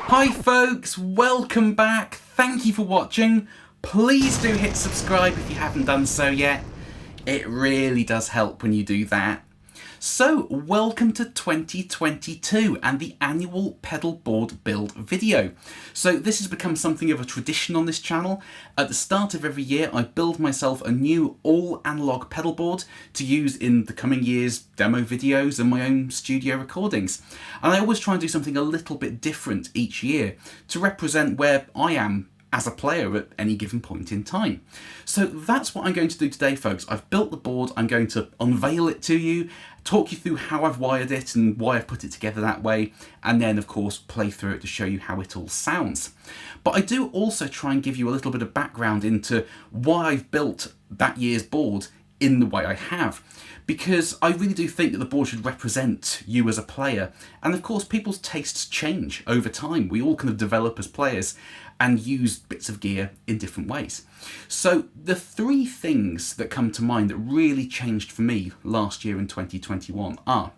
Hi folks, welcome back. Thank you for watching. Please do hit subscribe if you haven't done so yet. It really does help when you do that. So, welcome to 2022 and the annual pedal board build video. So this has become something of a tradition on this channel. At the start of every year I build myself a new all analog pedal board to use in the coming year's demo videos and my own studio recordings. And I always try and do something a little bit different each year to represent where I am as a player at any given point in time. So that's what I'm going to do today, folks. I've built the board, I'm going to unveil it to you, talk you through how I've wired it and why I've put it together that way, and then of course play through it to show you how it all sounds. But I do also try and give you a little bit of background into why I've built that year's board in the way I have, because I really do think that the board should represent you as a player, and of course people's tastes change over time. We all kind of develop as players and use bits of gear in different ways. So the three things that come to mind that really changed for me last year in 2021 are: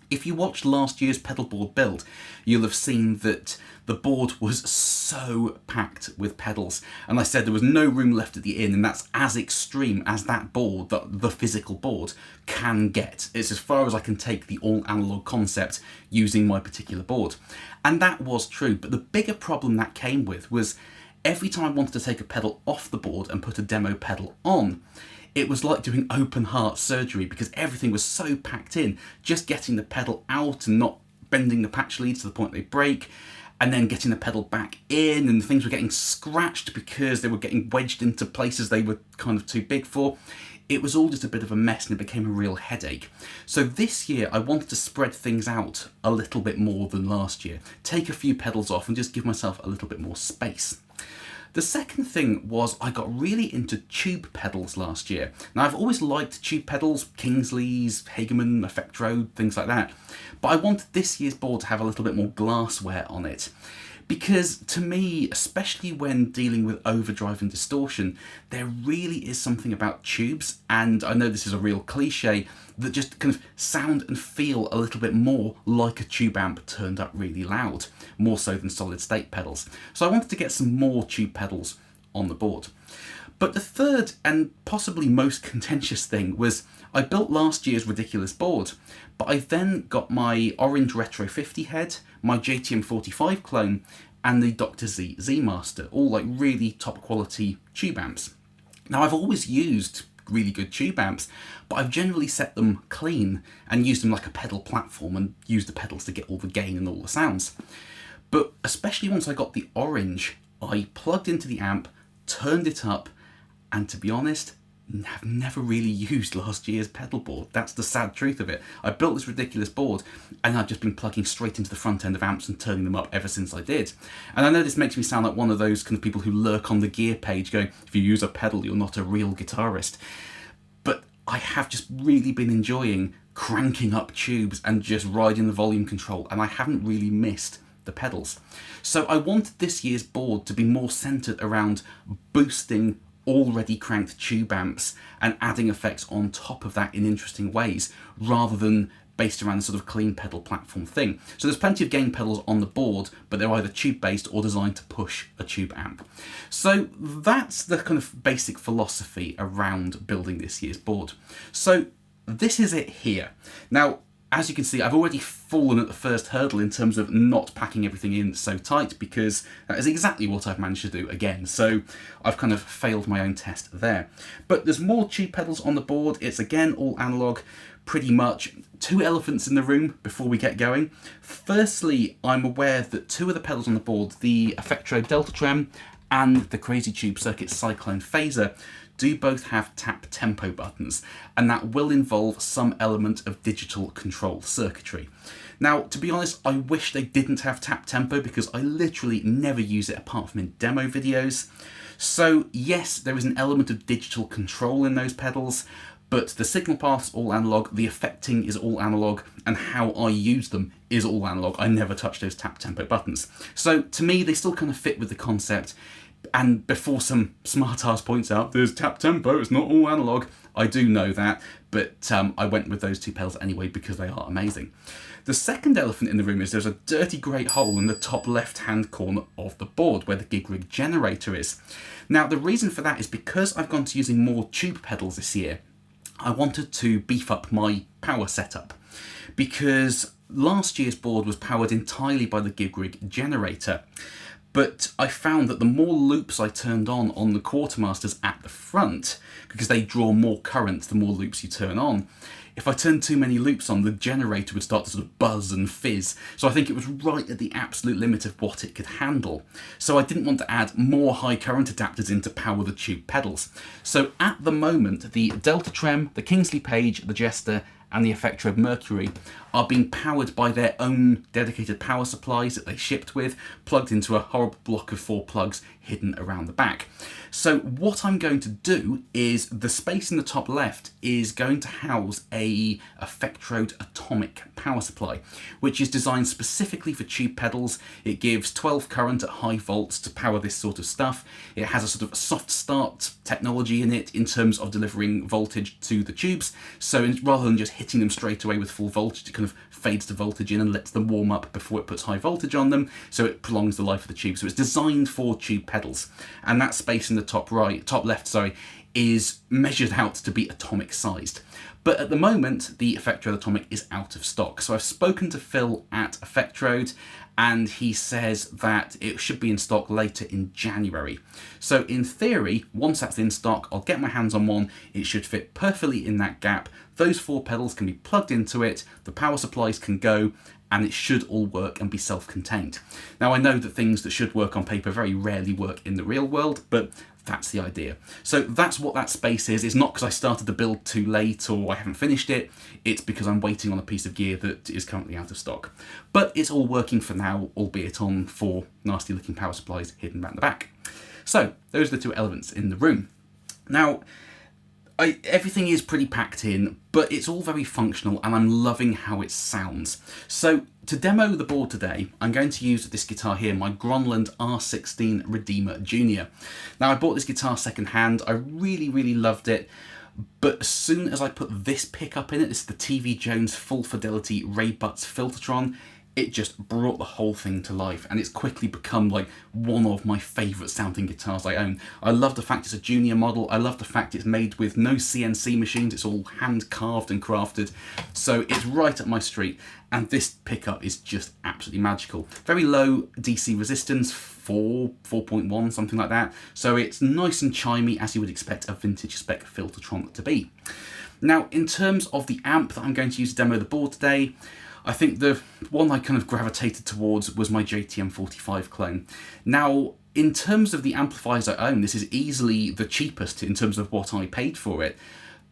if you watched last year's pedal board build, you'll have seen that the board was so packed with pedals, and I said there was no room left at the inn, and that's as extreme as that board, the physical board, can get. It's as far as I can take the all analog concept using my particular board. And that was true, but the bigger problem that came with was every time I wanted to take a pedal off the board and put a demo pedal on, it was like doing open heart surgery because everything was so packed in. Just getting the pedal out and not bending the patch leads to the point they break, and then getting the pedal back in, and things were getting scratched because they were getting wedged into places they were kind of too big for. It was all just a bit of a mess and it became a real headache. So this year I wanted to spread things out a little bit more than last year. Take a few pedals off and just give myself a little bit more space. The second thing was I got really into tube pedals last year. Now I've always liked tube pedals, Kingsley's, Hageman, Effectrode, things like that. But I wanted this year's board to have a little bit more glassware on it. Because to me, especially when dealing with overdrive and distortion, there really is something about tubes, and I know this is a real cliche, that just kind of sound and feel a little bit more like a tube amp turned up really loud, more so than solid state pedals. So I wanted to get some more tube pedals on the board. But the third and possibly most contentious thing was I built last year's ridiculous board, but I then got my orange Retro 50 head, my JTM 45 clone, and the Dr. Z Z-Master, all like really top quality tube amps. Now I've always used really good tube amps, but I've generally set them clean and used them like a pedal platform and used the pedals to get all the gain and all the sounds. But especially once I got the orange, I plugged into the amp, turned it up, and to be honest, I've never really used last year's pedal board. That's the sad truth of it. I built this ridiculous board and I've just been plugging straight into the front end of amps and turning them up ever since I did. And I know this makes me sound like one of those kind of people who lurk on the gear page going, if you use a pedal, you're not a real guitarist. But I have just really been enjoying cranking up tubes and just riding the volume control, and I haven't really missed the pedals. So I wanted this year's board to be more centered around boosting already cranked tube amps and adding effects on top of that in interesting ways, rather than based around the sort of clean pedal platform thing. So there's plenty of gain pedals on the board, but they're either tube based or designed to push a tube amp. So that's the kind of basic philosophy around building this year's board. So this is it here. Now, as you can see, I've already fallen at the first hurdle in terms of not packing everything in so tight, because that is exactly what I've managed to do again. So I've kind of failed my own test there. But there's more tube pedals on the board. It's again all analog, pretty much. Two elephants in the room before we get going. Firstly, I'm aware that two of the pedals on the board, the Effectrode Delta Trem and the Crazy Tube Circuit Cyclone Phaser, do both have tap tempo buttons, and that will involve some element of digital control circuitry. Now, to be honest, I wish they didn't have tap tempo because I literally never use it apart from in demo videos. So yes, there is an element of digital control in those pedals, but the signal path's all analog, the effecting is all analog, and how I use them is all analog. I never touch those tap tempo buttons. So to me, they still kind of fit with the concept. And before some smart ass points out, there's tap tempo, it's not all analog. I do know that, but I went with those two pedals anyway because they are amazing. The second elephant in the room is there's a dirty great hole in the top left-hand corner of the board where the gig rig generator is. Now, the reason for that is because I've gone to using more tube pedals this year, I wanted to beef up my power setup because last year's board was powered entirely by the gig rig generator. But I found that the more loops I turned on the quartermasters at the front, because they draw more current the more loops you turn on, if I turned too many loops on, the generator would start to sort of buzz and fizz. So I think it was right at the absolute limit of what it could handle. So I didn't want to add more high current adapters in to power the tube pedals. So at the moment, the Delta Trem, the Kingsley Page, the Jester, and the Effectrode Mercury are being powered by their own dedicated power supplies that they shipped with, plugged into a horrible block of 4 plugs hidden around the back. So what I'm going to do is the space in the top left is going to house a Effectrode atomic power supply, which is designed specifically for tube pedals. It gives 12 current at high volts to power this sort of stuff. It has a sort of soft start technology in it in terms of delivering voltage to the tubes. So rather than just hitting them straight away with full voltage, it kind of fades the voltage in and lets them warm up before it puts high voltage on them, so it prolongs the life of the tube. So it's designed for tube pedals, and that space in the top left, is measured out to be atomic sized. But at the moment, the Effectrode Atomic is out of stock. So I've spoken to Phil at Effectrode, and he says that it should be in stock later in January. So in theory, once that's in stock, I'll get my hands on one. It should fit perfectly in that gap. Those 4 pedals can be plugged into it, the power supplies can go, and it should all work and be self-contained. Now, I know that things that should work on paper very rarely work in the real world, but that's the idea. So that's what that space is. It's not because I started the build too late or I haven't finished it. It's because I'm waiting on a piece of gear that is currently out of stock. But it's all working for now, albeit on 4 nasty looking power supplies hidden around the back. So those are the 2 elements in the room. Now, everything is pretty packed in, but it's all very functional and I'm loving how it sounds. So to demo the board today, I'm going to use this guitar here, my Gronland R16 Redeemer Junior. Now, I bought this guitar secondhand. I really, really loved it. But as soon as I put this pickup in it, this is the TV Jones Full Fidelity Ray Butts Filtertron, it just brought the whole thing to life, and it's quickly become like one of my favourite sounding guitars I own. I love the fact it's a junior model. I love the fact it's made with no CNC machines. It's all hand carved and crafted. So it's right up my street, and this pickup is just absolutely magical. Very low DC resistance, 4.1, something like that. So it's nice and chimey, as you would expect a vintage spec Filtertron to be. Now, in terms of the amp that I'm going to use to demo the board today, I think the one I kind of gravitated towards was my JTM45 clone. Now, in terms of the amplifiers I own, this is easily the cheapest in terms of what I paid for it.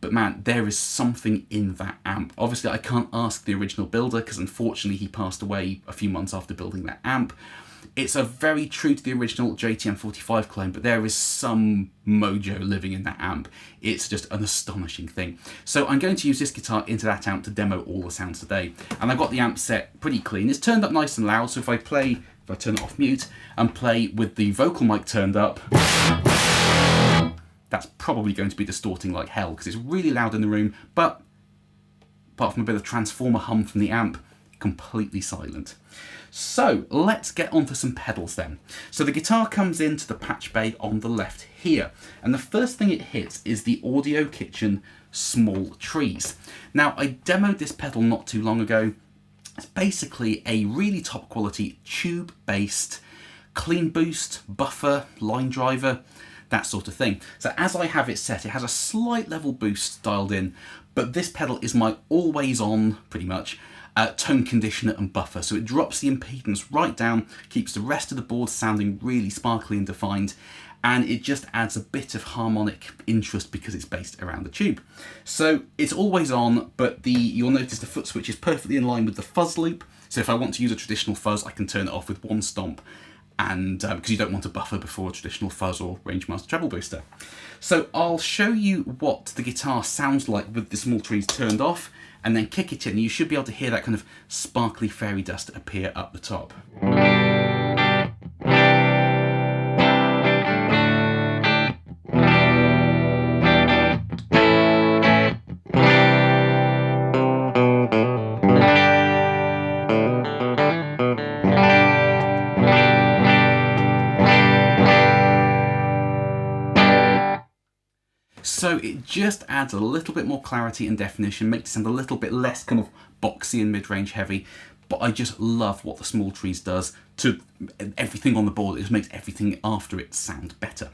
But man, there is something in that amp. Obviously, I can't ask the original builder because unfortunately he passed away a few months after building that amp. It's a very true to the original JTM45 clone, but there is some mojo living in that amp. It's just an astonishing thing. So I'm going to use this guitar into that amp to demo all the sounds today. And I've got the amp set pretty clean. It's turned up nice and loud, so if I turn it off mute and play with the vocal mic turned up, that's probably going to be distorting like hell because it's really loud in the room, but apart from a bit of transformer hum from the amp, completely silent. So let's get onto some pedals then. So the guitar comes into the patch bay on the left here, and the first thing it hits is the Audio Kitchen Small Trees. Now, I demoed this pedal not too long ago. It's basically a really top quality tube-based clean boost, buffer, line driver, that sort of thing. So as I have it set, it has a slight level boost dialed in, but this pedal is my always on, pretty much, tone conditioner and buffer. So it drops the impedance right down, keeps the rest of the board sounding really sparkly and defined, and it just adds a bit of harmonic interest because it's based around the tube. So it's always on, but you'll notice the foot switch is perfectly in line with the fuzz loop. So if I want to use a traditional fuzz, I can turn it off with one stomp, and because you don't want a buffer before a traditional fuzz or Rangemaster treble booster. So I'll show you what the guitar sounds like with the small trees turned off, and then kick it in. You should be able to hear that kind of sparkly fairy dust appear up the top. just adds a little bit more clarity and definition, makes it sound a little bit less kind of boxy and mid-range heavy. But I just love what the Small Trees does to everything on the board. It just makes everything after it sound better.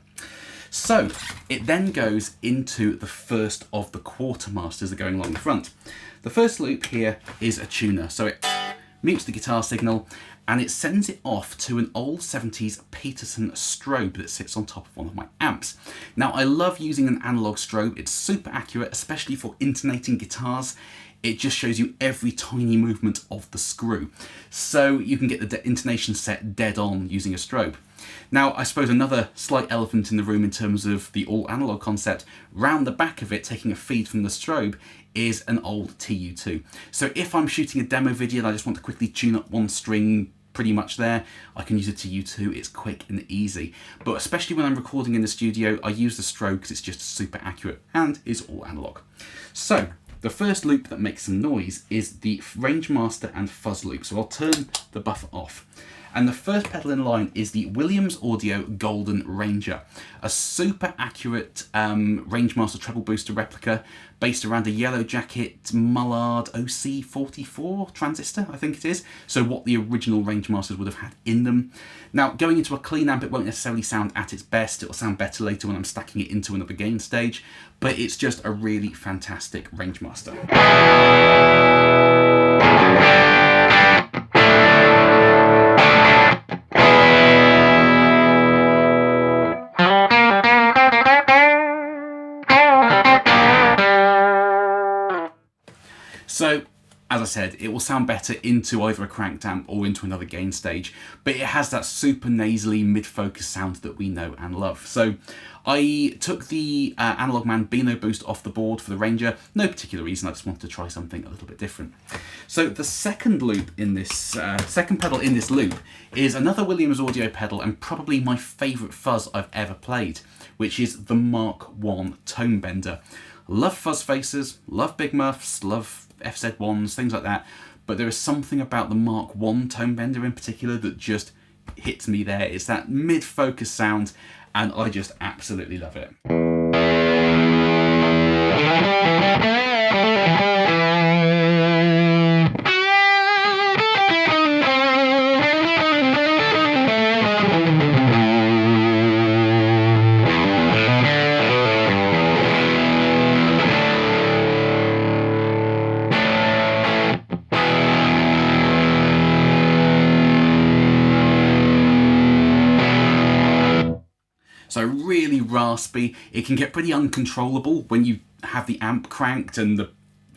So it then goes into the first of the quartermasters that are going along the front. The first loop here is a tuner, so it mutes the guitar signal and it sends it off to an old 70s Peterson strobe that sits on top of one of my amps. Now I love using an analog strobe, it's super accurate, especially for intonating guitars. It just shows you every tiny movement of the screw. So you can get the intonation set dead on using a strobe. Now, I suppose another slight elephant in the room in terms of the all analog concept, round the back of it, taking a feed from the strobe, is an old TU2. So if I'm shooting a demo video and I just want to quickly tune up one string pretty much there, I can use a TU2, it's quick and easy. But especially when I'm recording in the studio, I use the strobe because it's just super accurate and is all analog. So, the first loop that makes some noise is the Rangemaster and Fuzz loop. So I'll turn the buffer off. And the first pedal in line is the Williams Audio Golden Ranger, a super accurate Rangemaster treble booster replica based around a Yellow Jacket Mullard OC44 transistor, I think it is. So what the original Rangemasters would have had in them. Now, going into a clean amp, it won't necessarily sound at its best. It'll sound better later when I'm stacking it into another gain stage, but it's just a really fantastic Rangemaster. So, as I said, it will sound better into either a cranked amp or into another gain stage, but it has that super nasally mid-focus sound that we know and love. So I took the Analog.Man Beano Boost off the board for the Ranger. No particular reason, I just wanted to try something a little bit different. So the second loop in this, second pedal in this loop is another Williams Audio pedal and probably my favourite fuzz I've ever played, which is the Mark I Tonebender. Love fuzz faces, love big muffs, love FZ1s, things like that, but there is something about the Mark I Tonebender in particular that just hits me there. It's that mid-focus sound and I just absolutely love it. So really raspy. It can get pretty uncontrollable when you have the amp cranked and the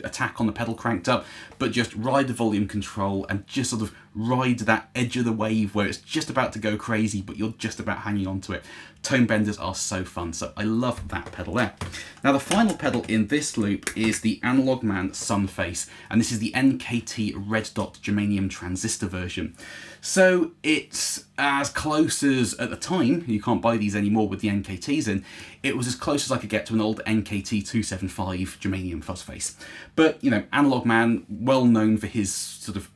attack on the pedal cranked up, but just ride the volume control and just sort of ride that edge of the wave where it's just about to go crazy, but you're just about hanging on to it. Tonebenders are so fun, so I love that pedal there. Now the final pedal in this loop is the Analog.Man Sunface, and this is the NKT Red Dot Germanium Transistor version. So it's as close as, at the time, you can't buy these anymore with the NKTs in, it was as close as I could get to an old NKT 275 Germanium fuzz face. But, you know, Analog.Man, well known for his sort of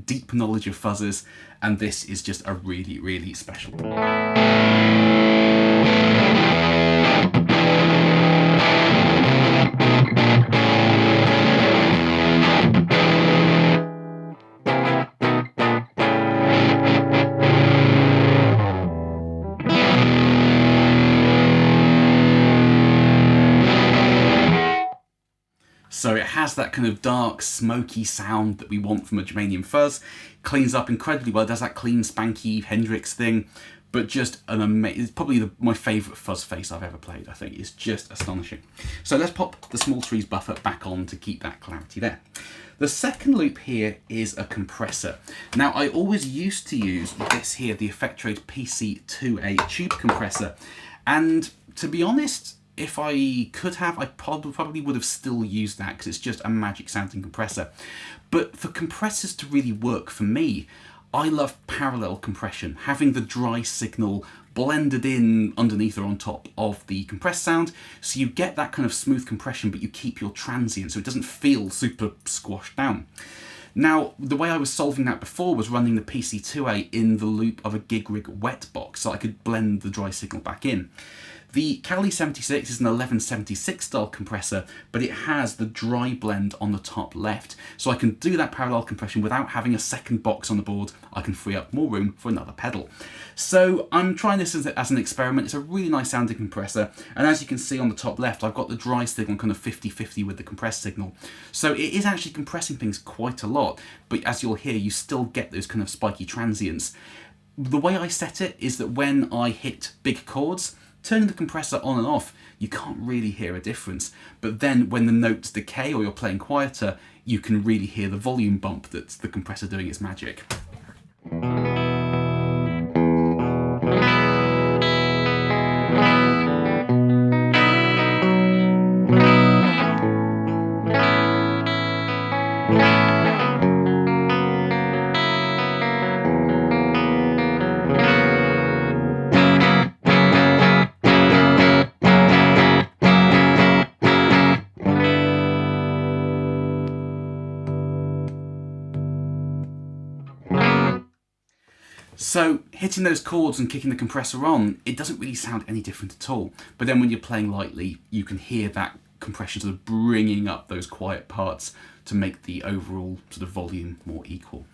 deep knowledge of fuzzers, and this is just a really, really special. So it has that kind of dark, smoky sound that we want from a Germanium fuzz. Cleans up incredibly well, does that clean, spanky Hendrix thing, but just an amazing, it's probably my favourite fuzz face I've ever played, I think. It's just astonishing. So let's pop the Small Trees buffer back on to keep that clarity there. The second loop here is a compressor. Now, I always used to use this here, the Effectrode PC2A tube compressor, and to be honest, if I could have, I probably would have still used that because it's just a magic sounding compressor. But for compressors to really work for me, I love parallel compression, having the dry signal blended in underneath or on top of the compressed sound, so you get that kind of smooth compression, but you keep your transient, so it doesn't feel super squashed down. Now, the way I was solving that before was running the PC2A in the loop of a gig rig wet box, so I could blend the dry signal back in. The Kali 76 is an 1176 style compressor, but it has the dry blend on the top left. So I can do that parallel compression without having a second box on the board. I can free up more room for another pedal. So I'm trying this as an experiment. It's a really nice sounding compressor. And as you can see on the top left, I've got the dry signal kind of 50-50 with the compressed signal. So it is actually compressing things quite a lot. But as you'll hear, you still get those kind of spiky transients. The way I set it is that when I hit big chords, turning the compressor on and off, you can't really hear a difference. But then when the notes decay or you're playing quieter, you can really hear the volume bump that's the compressor doing its magic. So hitting those chords and kicking the compressor on, it doesn't really sound any different at all. But then when you're playing lightly, you can hear that compression sort of bringing up those quiet parts to make the overall sort of volume more equal.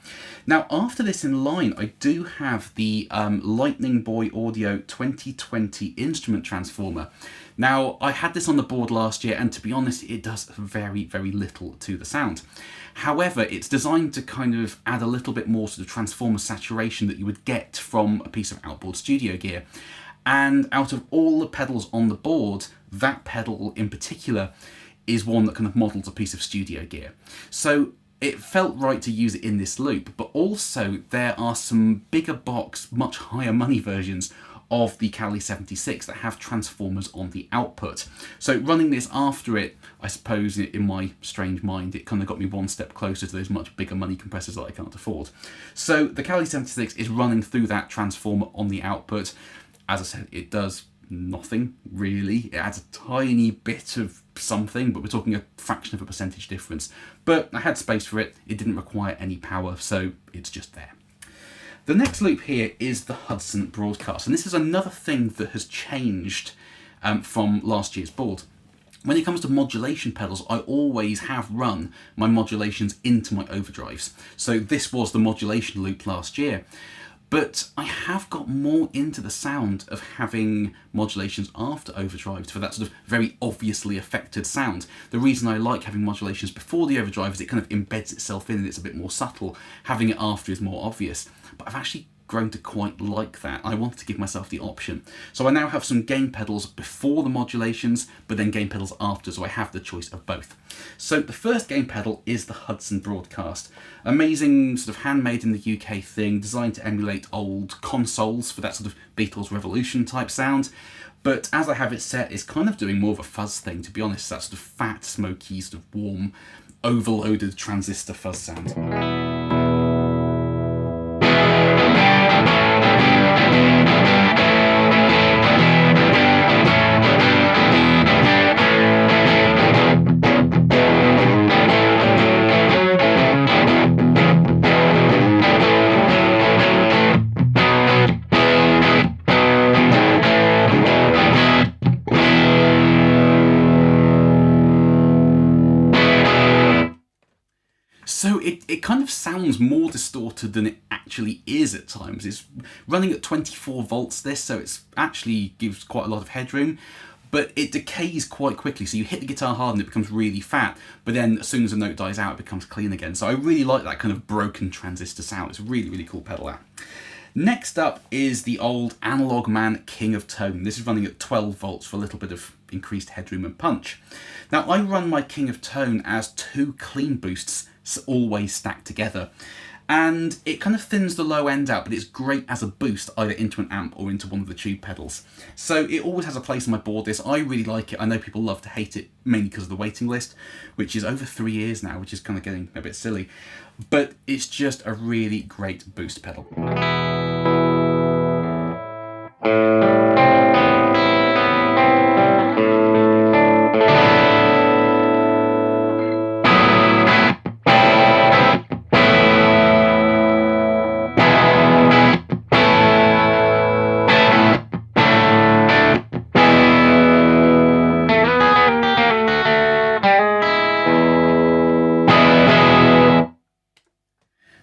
Now, after this in line, I do have the Lightning Boy Audio 2020 instrument transformer. Now, I had this on the board last year, and to be honest, it does very, very little to the sound. However, it's designed to kind of add a little bit more sort of transformer saturation that you would get from a piece of outboard studio gear. And out of all the pedals on the board, that pedal in particular is one that kind of models a piece of studio gear. So it felt right to use it in this loop, but also there are some bigger box, much higher money versions of the Kali 76 that have transformers on the output. So running this after it, I suppose in my strange mind, it kind of got me one step closer to those much bigger money compressors that I can't afford. So the Kali 76 is running through that transformer on the output. As I said, it does nothing really. It adds a tiny bit of something, but we're talking a fraction of a percentage difference. But I had space for it. It didn't require any power, so it's just there. The next loop here is the Hudson Broadcast, and this is another thing that has changed from last year's board. When it comes to modulation pedals, I always have run my modulations into my overdrives. So this was the modulation loop last year. But I have got more into the sound of having modulations after overdrives for that sort of very obviously affected sound. The reason I like having modulations before the overdrive is it kind of embeds itself in and it's a bit more subtle. Having it after is more obvious. But I've actually grown to quite like that. I wanted to give myself the option. So I now have some gain pedals before the modulations, but then gain pedals after, so I have the choice of both. So the first gain pedal is the Hudson Broadcast. Amazing sort of handmade in the UK thing, designed to emulate old consoles for that sort of Beatles Revolution type sound. But as I have it set, it's kind of doing more of a fuzz thing, to be honest. That sort of fat, smoky, sort of warm, overloaded transistor fuzz sound. So it kind of sounds more distorted than it actually is at times. It's running at 24 volts this, so it's actually gives quite a lot of headroom, but it decays quite quickly. So you hit the guitar hard and it becomes really fat, but then as soon as the note dies out, it becomes clean again. So I really like that kind of broken transistor sound. It's a really, really cool pedal that. Next up is the old Analog.Man King of Tone. This is running at 12 volts for a little bit of increased headroom and punch. Now I run my King of Tone as two clean boosts always stacked together, and it kind of thins the low end out, but it's great as a boost either into an amp or into one of the tube pedals. So it always has a place on my board. This, I really like it. I know people love to hate it mainly because of the waiting list, which is over 3 years now, which is kind of getting a bit silly, but it's just a really great boost pedal.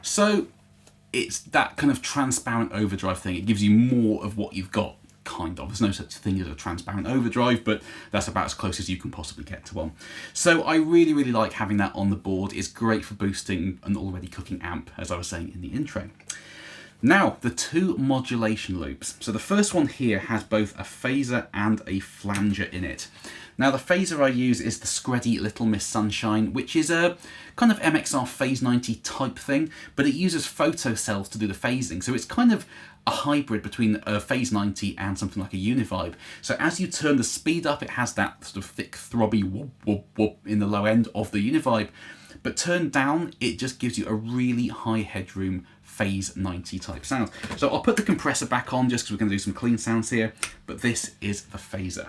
So it's that kind of transparent overdrive thing. It gives you more of what you've got, kind of. There's no such thing as a transparent overdrive, but that's about as close as you can possibly get to one. So I really, really like having that on the board. It's great for boosting an already cooking amp, as I was saying in the intro. Now, the two modulation loops. So the first one here has both a phaser and a flanger in it. Now the phaser I use is the Skreddy Little Miss Sunshine, which is a kind of MXR Phase 90 type thing, but it uses photocells to do the phasing. So it's kind of a hybrid between a Phase 90 and something like a Univibe. So as you turn the speed up, it has that sort of thick, throbby whoop, whoop, whoop in the low end of the Univibe. But turned down, it just gives you a really high headroom Phase 90 type sound. So I'll put the compressor back on just because we're going to do some clean sounds here, but this is the phaser.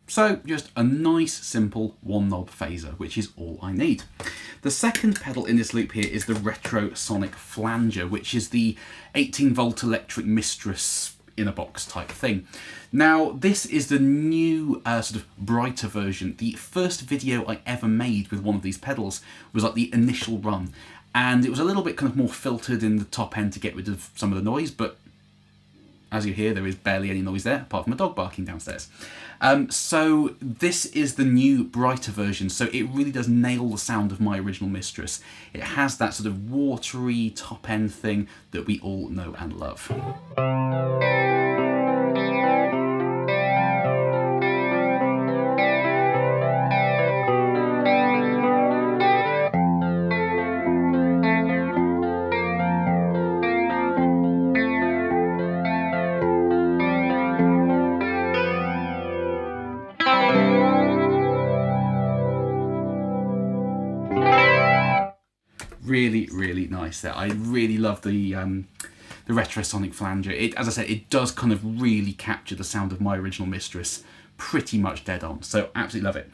So just a nice simple one knob phaser, which is all I need. The second pedal in this loop here is the Retro Sonic Flanger, which is the 18 volt electric mistress in a box type thing. Now this is the new sort of brighter version. The first video I ever made with one of these pedals was like the initial run, and it was a little bit kind of more filtered in the top end to get rid of some of the noise, but as you hear, there is barely any noise there, apart from a dog barking downstairs. So this is the new, brighter version, so it really does nail the sound of my original Mistress. It has that sort of watery, top-end thing that we all know and love. Really, really nice there. I really love the Retro Sonic Flanger. It, as I said, it does kind of really capture the sound of my original Mistress pretty much dead on, so absolutely love it.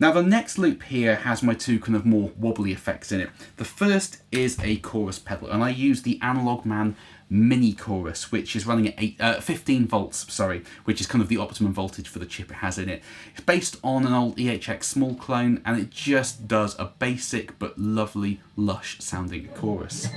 Now the next loop here has my two kind of more wobbly effects in it. The first is a chorus pedal, and I use the Analog.Man Mini Chorus, which is running at 15 volts, sorry, which is kind of the optimum voltage for the chip it has in it. It's based on an old EHX small clone, and it just does a basic but lovely, lush sounding chorus.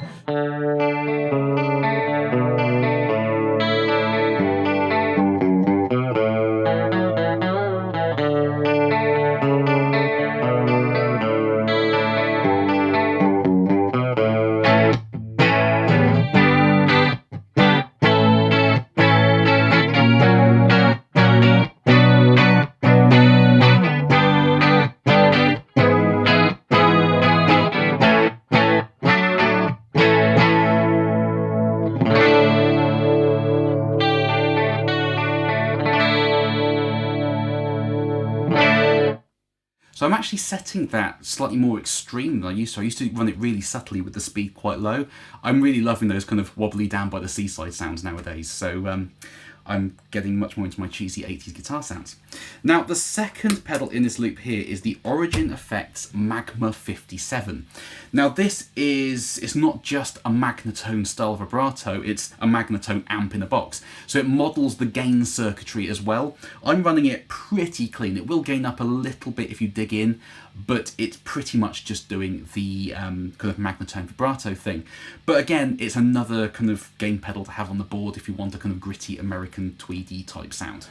So I'm actually setting that slightly more extreme than I used to. I used to run it really subtly with the speed quite low. I'm really loving those kind of wobbly down by the seaside sounds nowadays. So I'm getting much more into my cheesy 80s guitar sounds. Now the second pedal in this loop here is the Origin Effects Magma 57. Now this is, it's not just a Magnatone style vibrato, it's a Magnatone amp in a box. So it models the gain circuitry as well. I'm running it pretty clean. It will gain up a little bit if you dig in, but it's pretty much just doing the kind of Magnatone vibrato thing. But again, it's another kind of gain pedal to have on the board if you want a kind of gritty American tweedy type sound.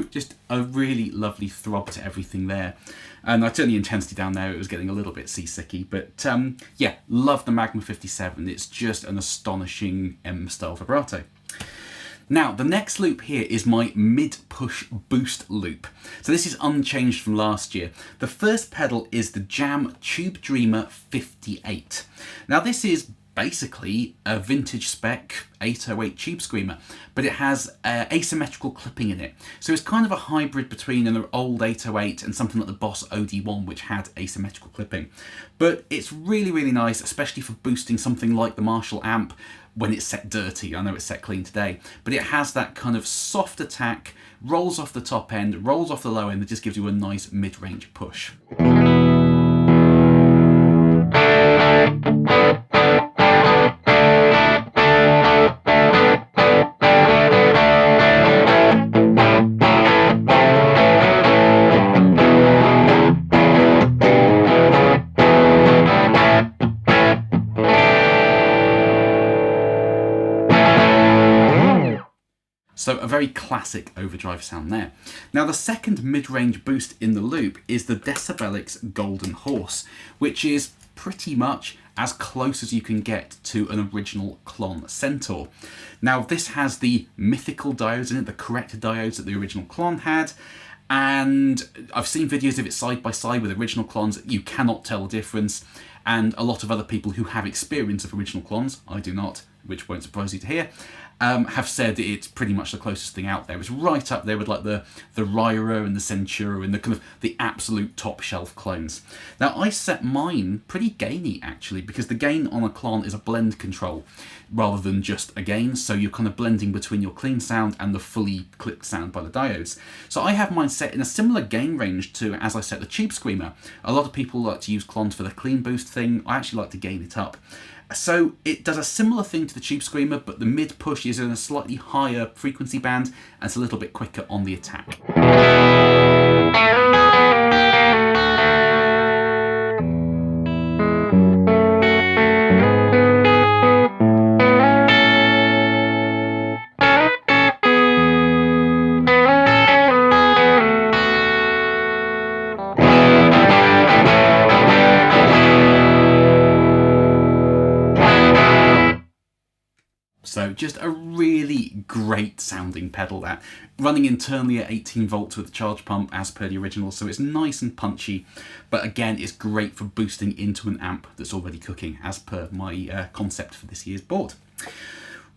just a really lovely throb to everything there. And I turned the intensity down there, it was getting a little bit seasicky, but yeah, love the Magma 57. It's just an astonishing M-style vibrato. Now, the next loop here is my mid-push boost loop. So this is unchanged from last year. The first pedal is the Jam TubeDreamer58. Now this is basically a vintage spec 808 tube screamer, but it has asymmetrical clipping in it. So it's kind of a hybrid between an old 808 and something like the Boss OD1, which had asymmetrical clipping. But it's really, really nice, especially for boosting something like the Marshall amp when it's set dirty. I know it's set clean today, but it has that kind of soft attack, rolls off the top end, rolls off the low end, that just gives you a nice mid-range push. So a very classic overdrive sound there. Now the second mid-range boost in the loop is the Decibelics Golden Horse, which is pretty much as close as you can get to an original Klon Centaur. Now this has the mythical diodes in it, the correct diodes that the original Klon had, and I've seen videos of it side by side with original Klons. You cannot tell the difference, and a lot of other people who have experience of original Klons, I do not, which won't surprise you to hear, have said it's pretty much the closest thing out there. It's right up there with like the Ryra and the Centura and the kind of the absolute top shelf clones. Now I set mine pretty gainy actually, because the gain on a Klon is a blend control rather than just a gain, so you're kind of blending between your clean sound and the fully clipped sound by the diodes. So I have mine set in a similar gain range to as I set the Tube Screamer. A lot of people like to use Klons for the clean boost thing. I actually like to gain it up. So it does a similar thing to the Tube Screamer, but the mid push is in a slightly higher frequency band and it's a little bit quicker on the attack. So just a really great sounding pedal, that. Running internally at 18 volts with a charge pump as per the original, so it's nice and punchy, but again it's great for boosting into an amp that's already cooking as per my concept for this year's board.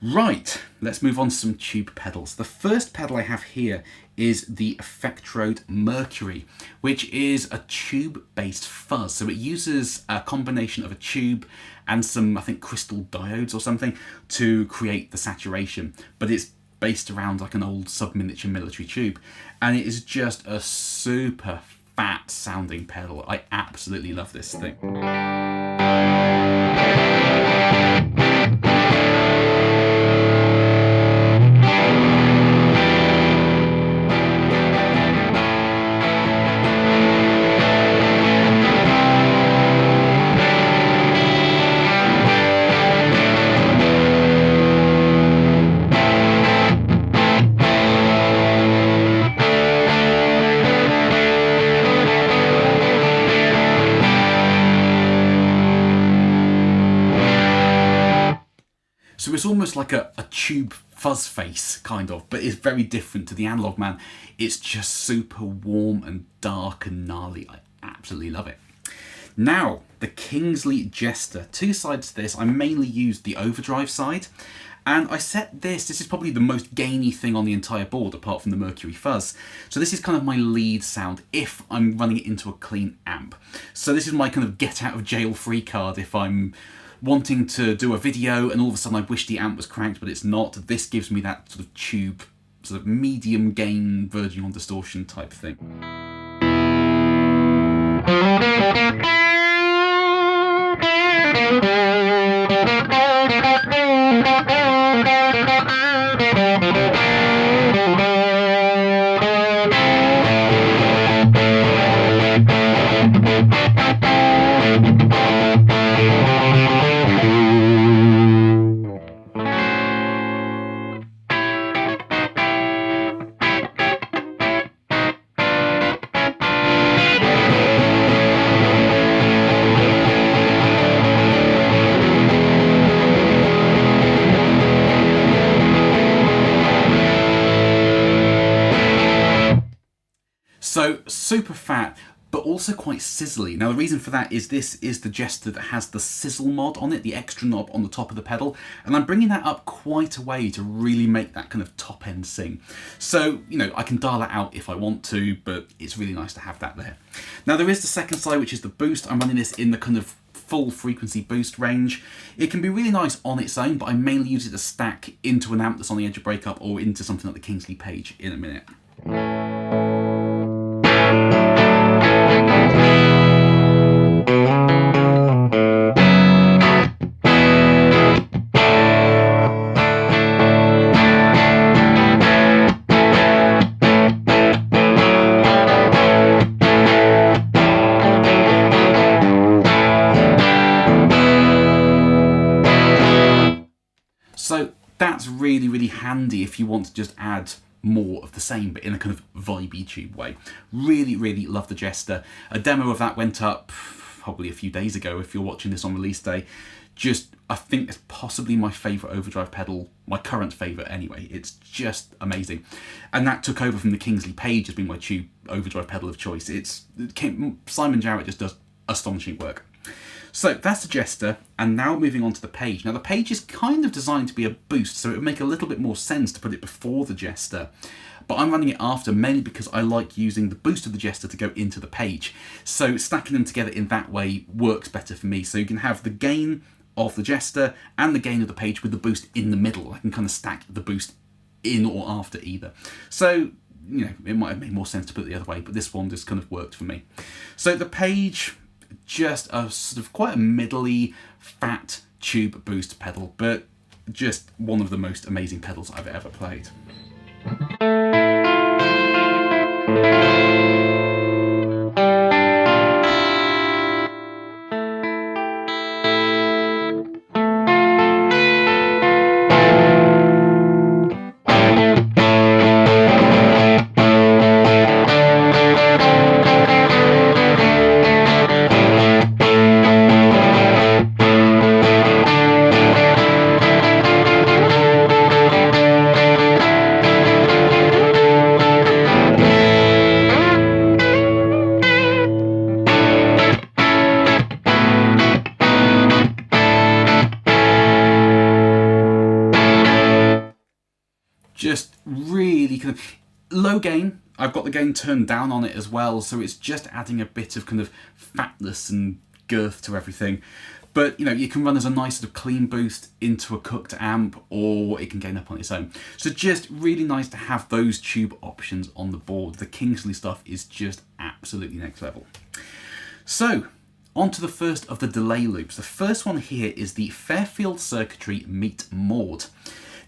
Right, let's move on to some tube pedals. The first pedal I have here is the Effectrode Mercury, which is a tube-based fuzz. So it uses a combination of a tube and some, I think, crystal diodes or something to create the saturation. But it's based around like an old sub-miniature military tube. And it is just a super fat sounding pedal. I absolutely love this thing. So it's almost like a tube fuzz face, kind of, but it's very different to the Analog.Man. It's just super warm and dark and gnarly. I absolutely love it. Now, the Kingsley Jester. Two sides to this. I mainly used the overdrive side, and I set this is probably the most gainy thing on the entire board, apart from the Mercury fuzz. So this is kind of my lead sound if I'm running it into a clean amp. So this is my kind of get out of jail free card if I'm wanting to do a video and all of a sudden I wish the amp was cranked, but it's not. This gives me that sort of tube, sort of medium gain, verging on distortion type thing. super fat, but also quite sizzly. Now the reason for that is this is the Jester that has the sizzle mod on it, the extra knob on the top of the pedal, and I'm bringing that up quite a way to really make that kind of top end sing. So, you know, I can dial that out if I want to, but it's really nice to have that there. Now there is the second side, which is the boost. I'm running this in the kind of full frequency boost range. It can be really nice on its own, but I mainly use it to stack into an amp that's on the edge of breakup or into something like the Kingsley Page in a minute. So that's really, really handy if you want to just add more of the same, but in a kind of vibey tube way. Really, really love the Jester. A demo of that went up probably a few days ago if you're watching this on release day. Just, I think it's possibly my favourite overdrive pedal, my current favourite anyway. It's just amazing. And that took over from the Kingsley Page as being my tube overdrive pedal of choice. Simon Jarrett just does astonishing work. So that's the Jester, and now moving on to the Page. Now the Page is kind of designed to be a boost, so it would make a little bit more sense to put it before the Jester. But I'm running it after, mainly because I like using the boost of the Jester to go into the Page. So stacking them together in that way works better for me. So you can have the gain of the Jester and the gain of the Page with the boost in the middle. I can kind of stack the boost in or after either. So, you know, it might have made more sense to put it the other way, but this one just kind of worked for me. So the Page, just a sort of quite a middly, fat tube boost pedal, but just one of the most amazing pedals I've ever played. Just really kind of low gain. I've got the gain turned down on it as well, so it's just adding a bit of kind of fatness and girth to everything. But, you know, you can run as a nice sort of clean boost into a cooked amp, or it can gain up on its own. So just really nice to have those tube options on the board. The Kingsley stuff is just absolutely next level. So, on to the first of the delay loops. The first one here is the Fairfield Circuitry meet Maude.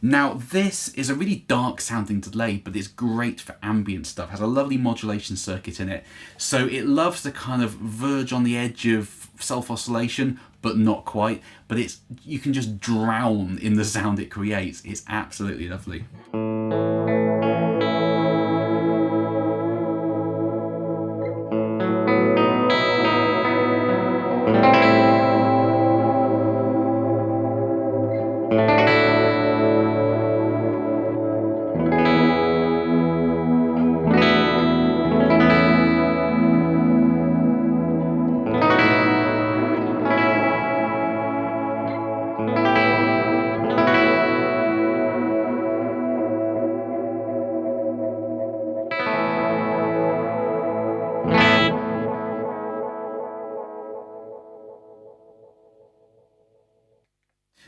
Now this is a really dark sounding delay, but it's great for ambient stuff. It has a lovely modulation circuit in it. So it loves to kind of verge on the edge of self-oscillation, but not quite. But you can just drown in the sound it creates. It's absolutely lovely.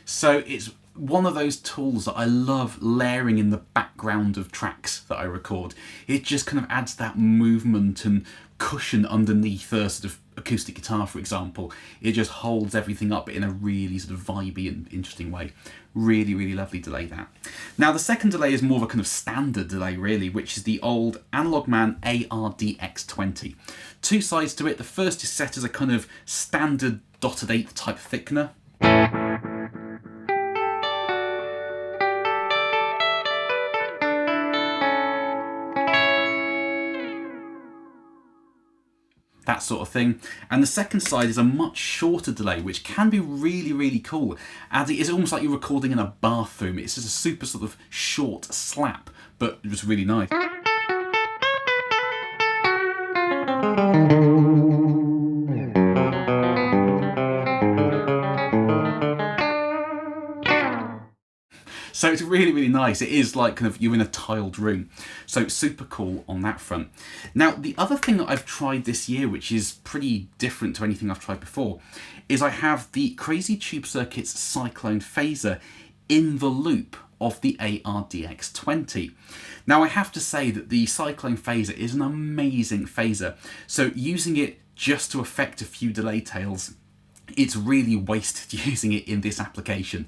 So it's one of those tools that I love layering in the background of tracks that I record. It just kind of adds that movement and cushion underneath a sort of acoustic guitar, for example. It just holds everything up in a really sort of vibey and interesting way. Really, really lovely delay, that. Now the second delay is more of a kind of standard delay really, which is the old Analog.Man ARDX20. Two sides to it. The first is set as a kind of standard dotted eighth type thickener. That sort of thing. And the second side is a much shorter delay, which can be really, really cool. And it's almost like you're recording in a bathroom. It's just a super sort of short slap, but just really nice. So it's really, really nice. It is like kind of you're in a tiled room. So super cool on that front. Now, the other thing that I've tried this year, which is pretty different to anything I've tried before, is I have the Crazy Tube Circuits Cyclone phaser in the loop of the ARDX20. Now, I have to say that the Cyclone phaser is an amazing phaser. So using it just to affect a few delay tails, it's really wasted using it in this application.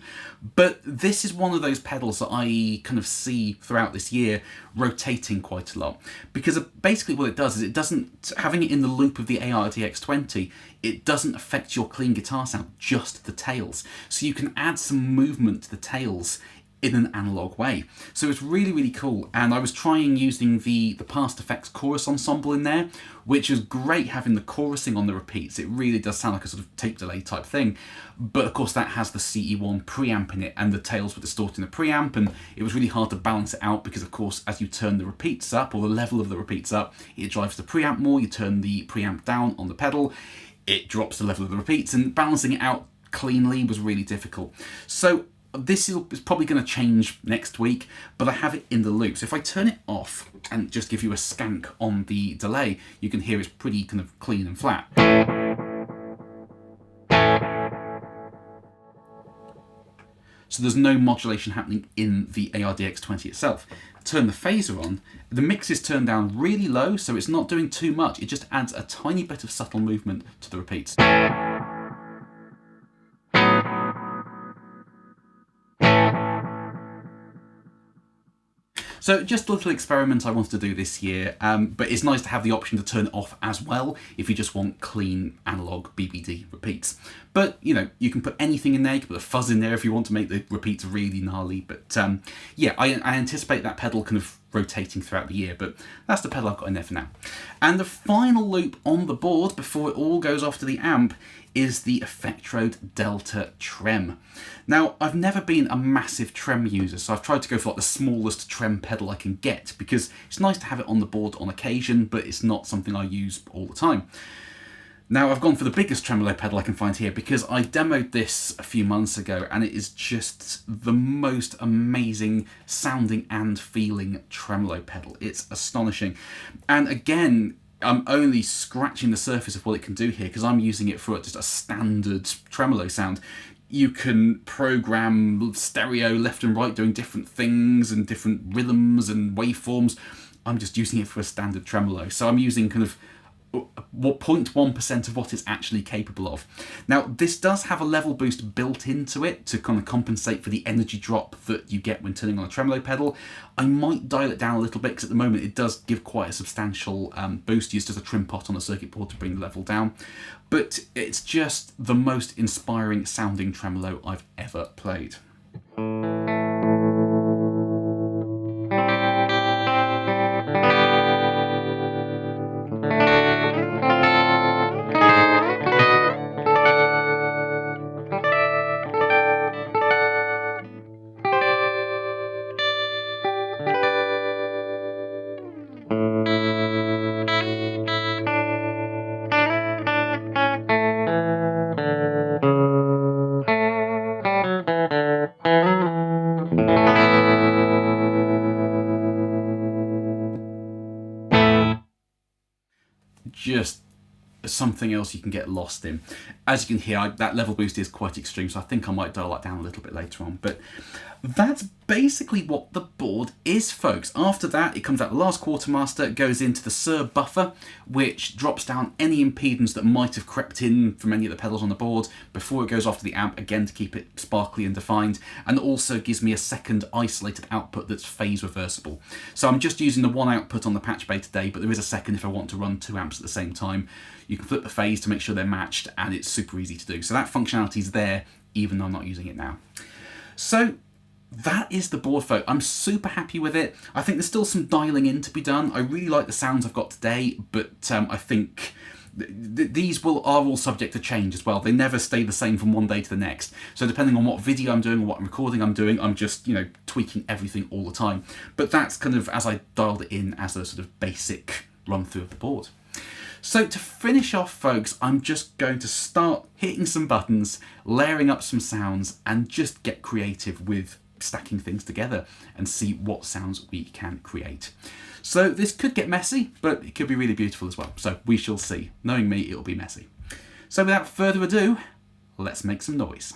But this is one of those pedals that I kind of see throughout this year rotating quite a lot, because basically what it does is it doesn't, having it in the loop of the ARDX20, it doesn't affect your clean guitar sound, just the tails. So you can add some movement to the tails in an analog way. So it's really, really cool. And I was trying using the Past Effects chorus ensemble in there, which is great having the chorusing on the repeats. It really does sound like a sort of tape delay type thing. But of course that has the CE1 preamp in it, and the tails were distorting the preamp, and it was really hard to balance it out because of course as you turn the repeats up, or the level of the repeats up, it drives the preamp more. You turn the preamp down on the pedal, it drops the level of the repeats, and balancing it out cleanly was really difficult. So this is probably going to change next week, but I have it in the loop. So if I turn it off and just give you a skank on the delay, you can hear it's pretty kind of clean and flat. So there's no modulation happening in the ARDX20 itself. Turn the phaser on, the mix is turned down really low, so it's not doing too much. It just adds a tiny bit of subtle movement to the repeats. So just a little experiment I wanted to do this year, but it's nice to have the option to turn it off as well if you just want clean analog BBD repeats. But, you know, you can put anything in there. You can put a fuzz in there if you want to make the repeats really gnarly. But yeah, I anticipate that pedal kind of rotating throughout the year, but that's the pedal I've got in there for now. And the final loop on the board before it all goes off to the amp is the Effectrode Delta Trem. Now, I've never been a massive Trem user, so I've tried to go for like the smallest Trem pedal I can get, because it's nice to have it on the board on occasion, but it's not something I use all the time. Now, I've gone for the biggest tremolo pedal I can find here because I demoed this a few months ago, and it is just the most amazing sounding and feeling tremolo pedal. It's astonishing. And again, I'm only scratching the surface of what it can do here because I'm using it for just a standard tremolo sound. You can program stereo left and right doing different things and different rhythms and waveforms. I'm just using it for a standard tremolo. So I'm using kind of 0.1% of what it's actually capable of. Now, this does have a level boost built into it to kind of compensate for the energy drop that you get when turning on a tremolo pedal. I might dial it down a little bit because at the moment it does give quite a substantial boost used as a trim pot on a circuit board to bring the level down. But it's just the most inspiring sounding tremolo I've ever played. Just something else you can get lost in. As you can hear, that level boost is quite extreme, so I think I might dial that down a little bit later on. But that's basically what the board is, folks. After that, it comes out the last quartermaster, goes into the Sir buffer, which drops down any impedance that might have crept in from any of the pedals on the board before it goes off to the amp, again to keep it sparkly and defined, and also gives me a second isolated output that's phase reversible. So I'm just using the one output on the patch bay today, but there is a second if I want to run 2 amps at the same time. You can flip the phase to make sure they're matched, and it's super easy to do. So that functionality is there, even though I'm not using it now. So that is the board, folk. I'm super happy with it. I think there's still some dialing in to be done. I really like the sounds I've got today, but I think these are all subject to change as well. They never stay the same from one day to the next. So depending on what video I'm doing or what recording I'm doing, I'm just, you know, tweaking everything all the time. But that's kind of as I dialed it in as a sort of basic run through of the board. So to finish off, folks, I'm just going to start hitting some buttons, layering up some sounds, and just get creative with stacking things together and see what sounds we can create. So this could get messy, but it could be really beautiful as well. So we shall see. Knowing me, it'll be messy. So without further ado, let's make some noise.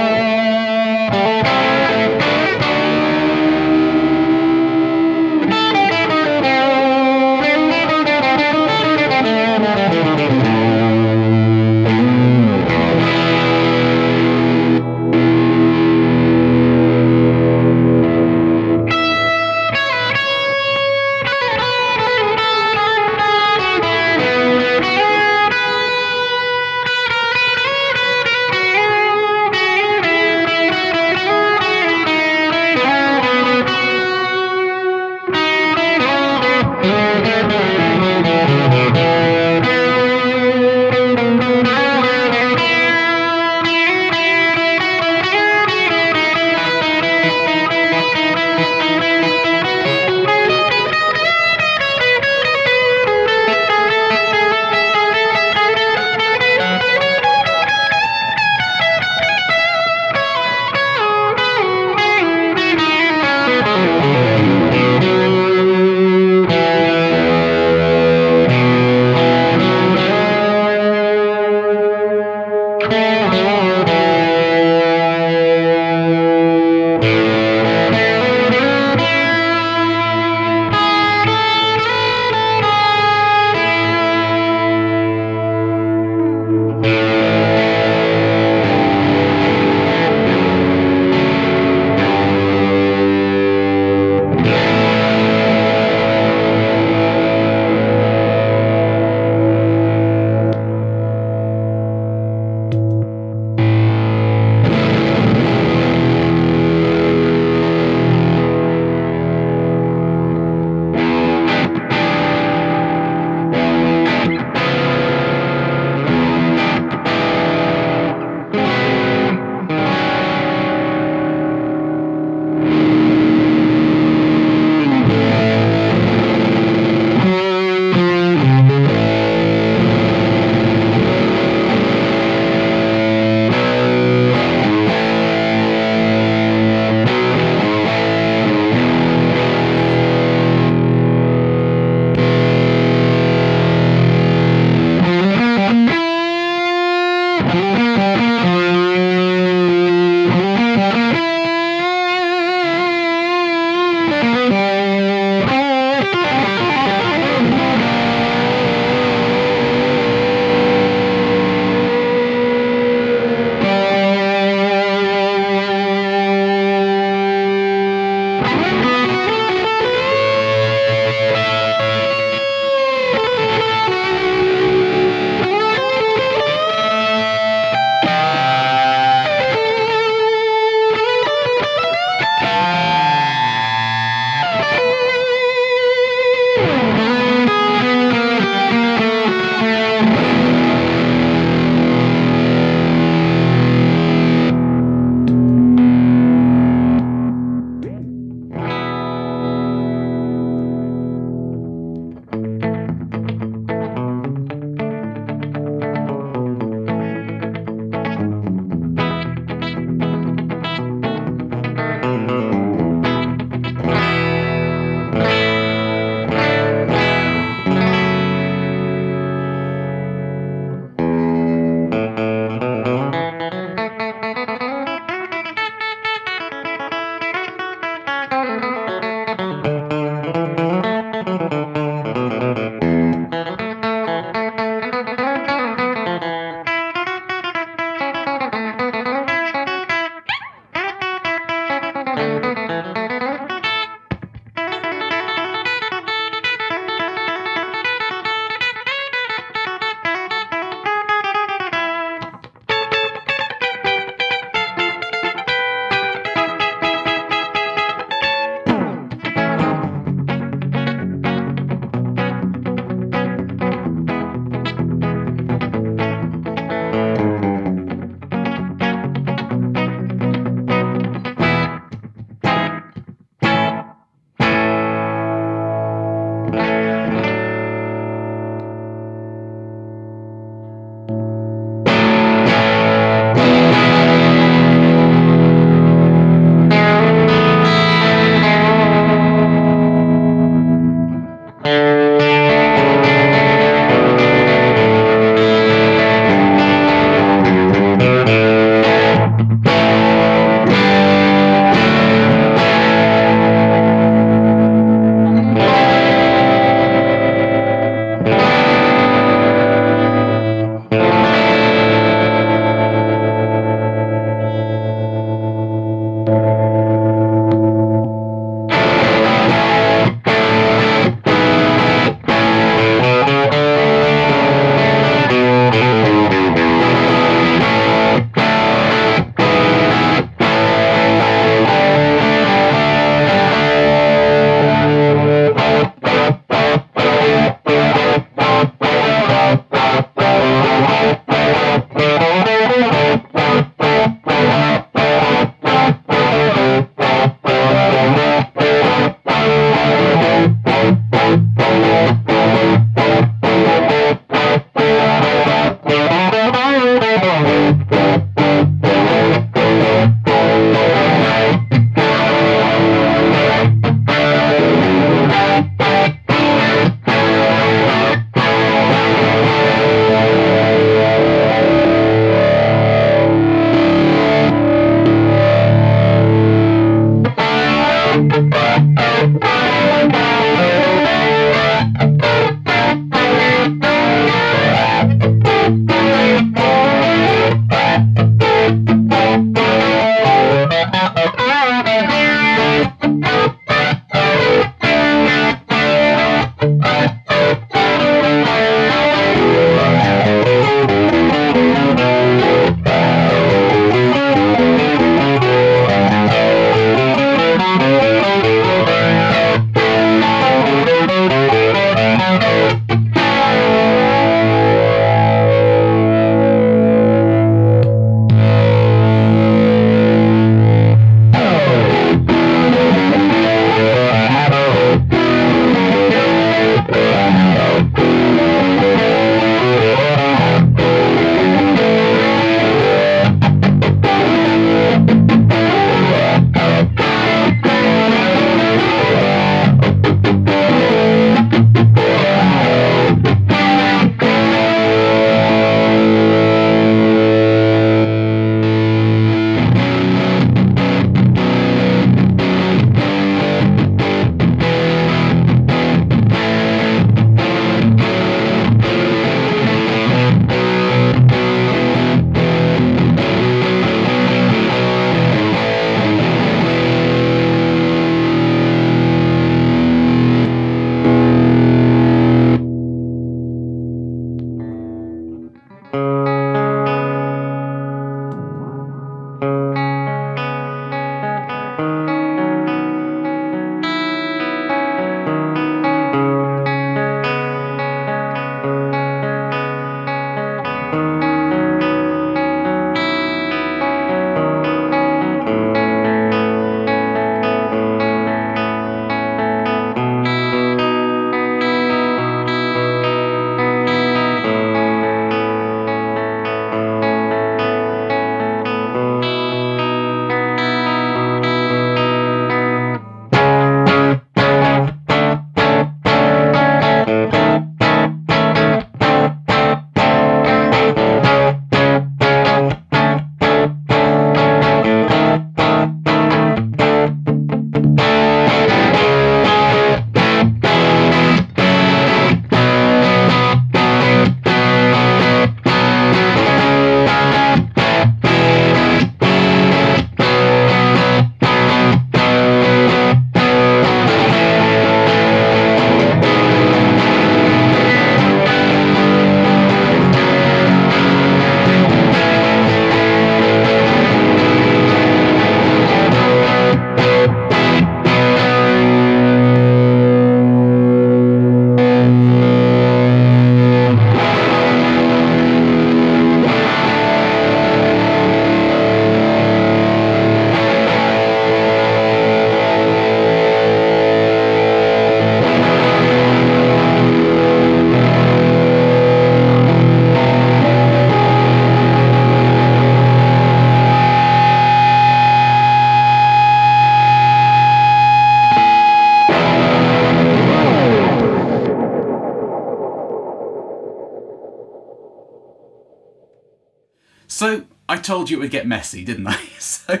I told you it would get messy, didn't I? So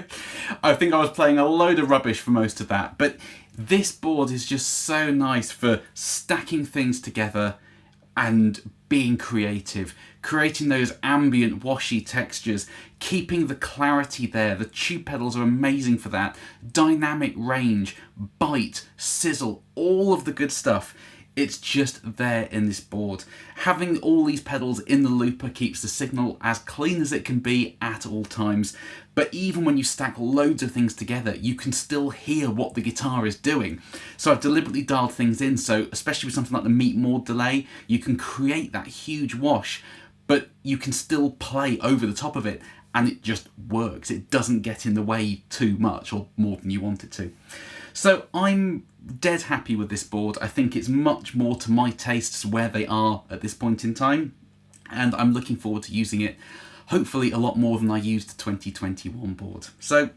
I think I was playing a load of rubbish for most of that, but this board is just so nice for stacking things together and being creative, creating those ambient washy textures, keeping the clarity there. The tube pedals are amazing for that. Dynamic range, bite, sizzle, all of the good stuff. It's just there in this board. Having all these pedals in the looper keeps the signal as clean as it can be at all times. But even when you stack loads of things together, you can still hear what the guitar is doing. So I've deliberately dialed things in, so especially with something like the Maude delay, you can create that huge wash, but you can still play over the top of it, and it just works. It doesn't get in the way too much, or more than you want it to. So I'm dead happy with this board. I think it's much more to my tastes where they are at this point in time, and I'm looking forward to using it hopefully a lot more than I used the 2021 board. So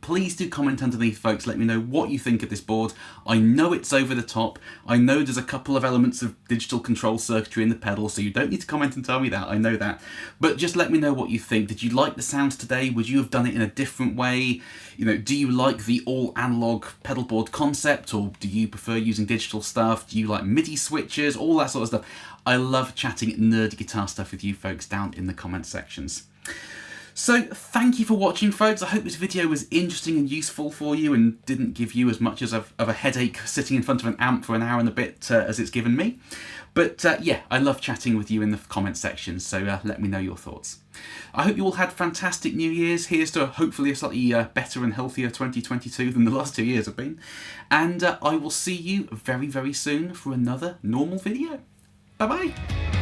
please do comment underneath, folks. Let me know what you think of this board. I know it's over the top. I know there's a couple of elements of digital control circuitry in the pedal, so you don't need to comment and tell me that. I know that. But just let me know what you think. Did you like the sounds today? Would you have done it in a different way? You know, do you like the all analog pedal board concept, or do you prefer using digital stuff? Do you like MIDI switches? All that sort of stuff. I love chatting nerdy guitar stuff with you folks down in the comment sections. So thank you for watching, folks. I hope this video was interesting and useful for you and didn't give you as much of a headache sitting in front of an amp for an hour and a bit as it's given me. But yeah, I love chatting with you in the comment section, so let me know your thoughts. I hope you all had fantastic New Year's. Here's to hopefully a slightly better and healthier 2022 than the last 2 years have been. And I will see you very, very soon for another normal video. Bye-bye.